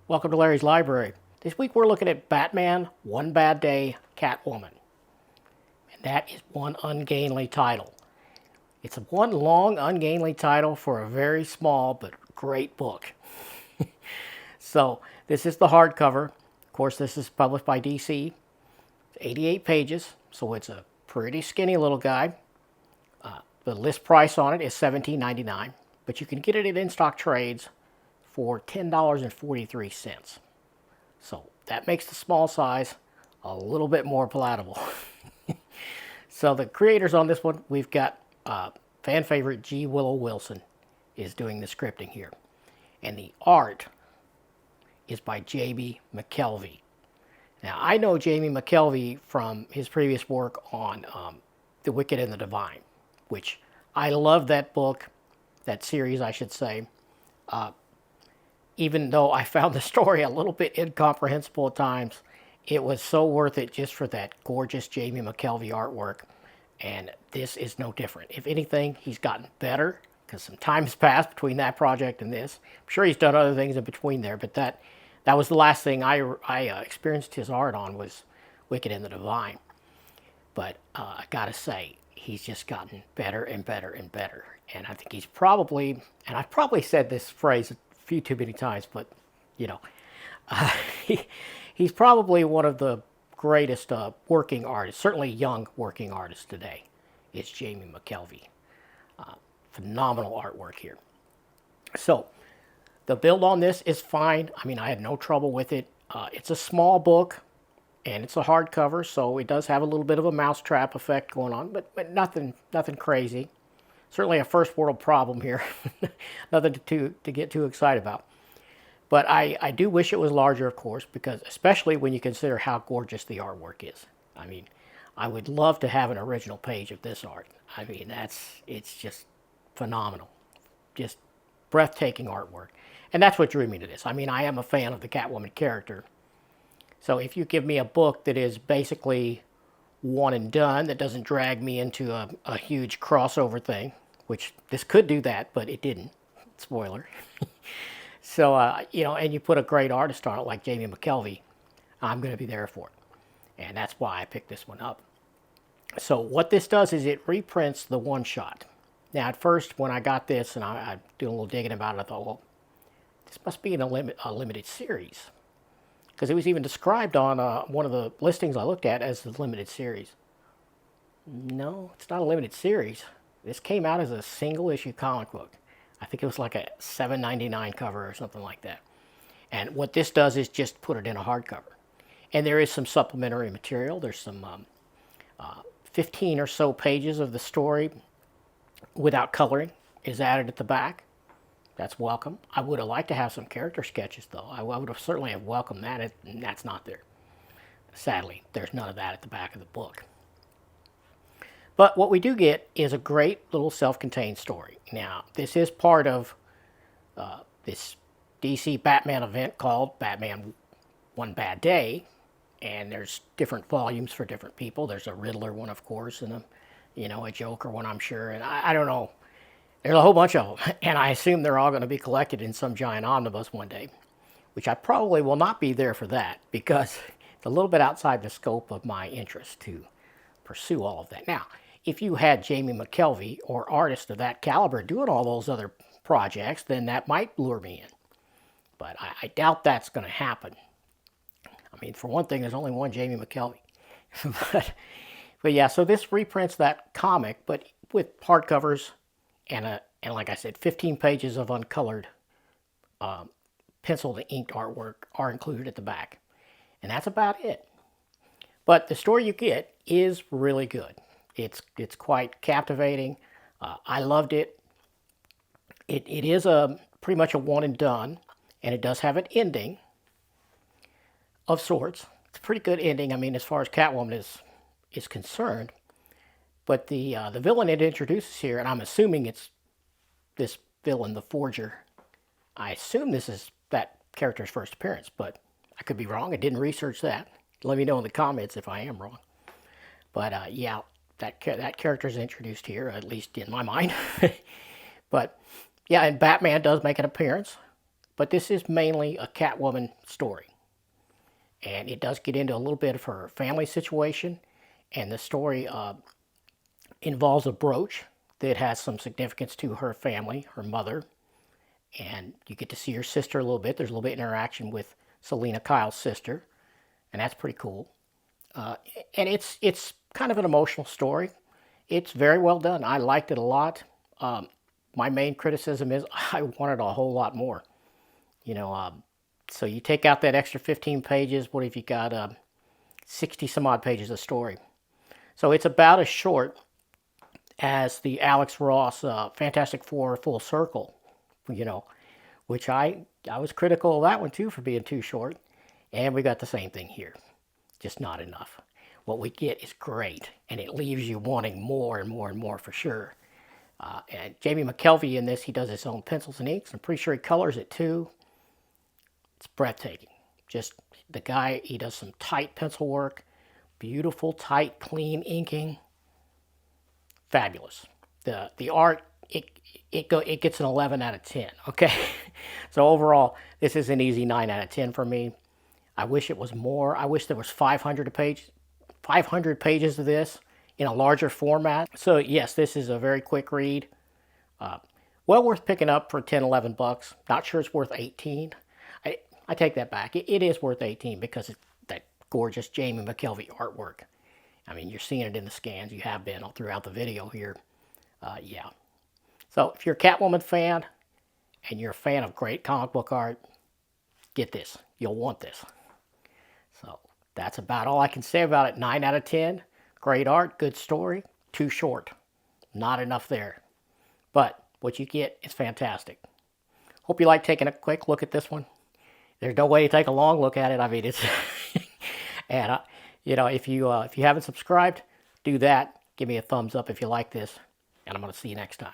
Welcome to Larry's Library. This week we're looking at Batman One Bad Day, Catwoman. And that is one ungainly title. It's one long, ungainly title for a very small but great book. So, this is the hardcover. Of course, this is published by DC. It's 88 pages, so it's a pretty skinny little guy. The list price on it is $17.99, but you can get it at in-stock trades for $10.43. So that makes the small size a little bit more palatable. So the creators on this one, we've got fan favorite G. Willow Wilson is doing the scripting here. And the art is by Jamie McKelvie. Now, I know Jamie McKelvie from his previous work on The Wicked and the Divine, which I love that book, that series, I should say. Even though I found the story a little bit incomprehensible at times, it was so worth it just for that gorgeous Jamie McKelvie artwork. And this is no different. If anything, he's gotten better because some time has passed between that project and this. I'm sure he's done other things in between there, but that was the last thing I experienced his art on was Wicked and the Divine. But I gotta say, he's just gotten better and better and better. And I think he's probably, and I've probably said this phrase a few too many times, but you know, he's probably one of the greatest working artists, certainly young working artists today. It's Jamie McKelvie. Phenomenal artwork here. So the build on this is fine. I mean, I had no trouble with it. It's a small book, and it's a hardcover, so it does have a little bit of a mousetrap effect going on, but nothing crazy. Certainly a first world problem here. Nothing to get too excited about. But I do wish it was larger, of course, because especially when you consider how gorgeous the artwork is. I mean, I would love to have an original page of this art. I mean, it's just phenomenal. Just breathtaking artwork. And that's what drew me to this. I mean, I am a fan of the Catwoman character. So if you give me a book that is basically one and done, that doesn't drag me into a huge crossover thing, which this could do that, but it didn't. Spoiler. So, you know, and you put a great artist on it like Jamie McKelvie, I'm going to be there for it. And that's why I picked this one up. So what this does is it reprints the one-shot. Now, at first, when I got this, and I did a little digging about it, I thought, well, this must be in a limited series. Because it was even described on one of the listings I looked at as the limited series. No, it's not a limited series. This came out as a single issue comic book. I think it was like a $7.99 cover or something like that. And what this does is just put it in a hardcover. And there is some supplementary material. There's some 15 or so pages of the story without coloring is added at the back. That's welcome. I would have liked to have some character sketches, though. I would have certainly have welcomed that, and that's not there. Sadly, there's none of that at the back of the book. But what we do get is a great little self-contained story. Now, this is part of this DC Batman event called Batman One Bad Day, and there's different volumes for different people. There's a Riddler one, of course, and a Joker one, I'm sure, and I don't know. There's a whole bunch of them, and I assume they're all going to be collected in some giant omnibus one day, which I probably will not be there for that because it's a little bit outside the scope of my interest to pursue all of that. Now, if you had Jamie McKelvie or artists of that caliber doing all those other projects, then that might lure me in. But I doubt that's going to happen. I mean, for one thing, there's only one Jamie McKelvie. but yeah, so this reprints that comic, but with hardcovers and like I said, 15 pages of uncolored penciled and inked artwork are included at the back. And that's about it. But the story you get is really good. It's quite captivating. I loved it. It is pretty much a one and done, and it does have an ending of sorts. It's a pretty good ending. I mean, as far as Catwoman is concerned. But the villain it introduces here, and I'm assuming it's this villain, the Forger. I assume this is that character's first appearance, but I could be wrong. I didn't research that. Let me know in the comments if I am wrong. But yeah, that character is introduced here, at least in my mind. But yeah, and Batman does make an appearance. But this is mainly a Catwoman story. And it does get into a little bit of her family situation. And the story involves a brooch that has some significance to her family, her mother. And you get to see her sister a little bit. There's a little bit of interaction with Selena Kyle's sister. And that's pretty cool. And it's kind of an emotional story. It's very well done. I liked it a lot. My main criticism is I wanted a whole lot more. You know, so you take out that extra 15 pages. What if you got 60 some odd pages of story? So it's about as short as the Alex Ross Fantastic Four Full Circle, you know, which I was critical of that one too for being too short. And we got the same thing here, just not enough. What we get is great, and it leaves you wanting more and more and more for sure. And Jamie McKelvie in this, he does his own pencils and inks. I'm pretty sure he colors it too. It's breathtaking. Just the guy, he does some tight pencil work, beautiful, tight, clean inking. Fabulous. The art, it gets an 11 out of 10, okay? So overall, this is an easy 9 out of 10 for me. I wish it was more. I wish there was 500 pages of this in a larger format. So yes, this is a very quick read. Well worth picking up for 10, 11 bucks. Not sure it's worth 18. I take that back. It is worth 18 because it's that gorgeous Jamie McKelvie artwork. I mean, you're seeing it in the scans. You have been all throughout the video here. Yeah. So if you're a Catwoman fan and you're a fan of great comic book art, get this. You'll want this. So that's about all I can say about it. 9 out of 10. Great art, good story. Too short. Not enough there. But what you get is fantastic. Hope you like taking a quick look at this one. There's no way to take a long look at it. I mean, it's... and, you know, if you haven't subscribed, do that. Give me a thumbs up if you like this. And I'm going to see you next time.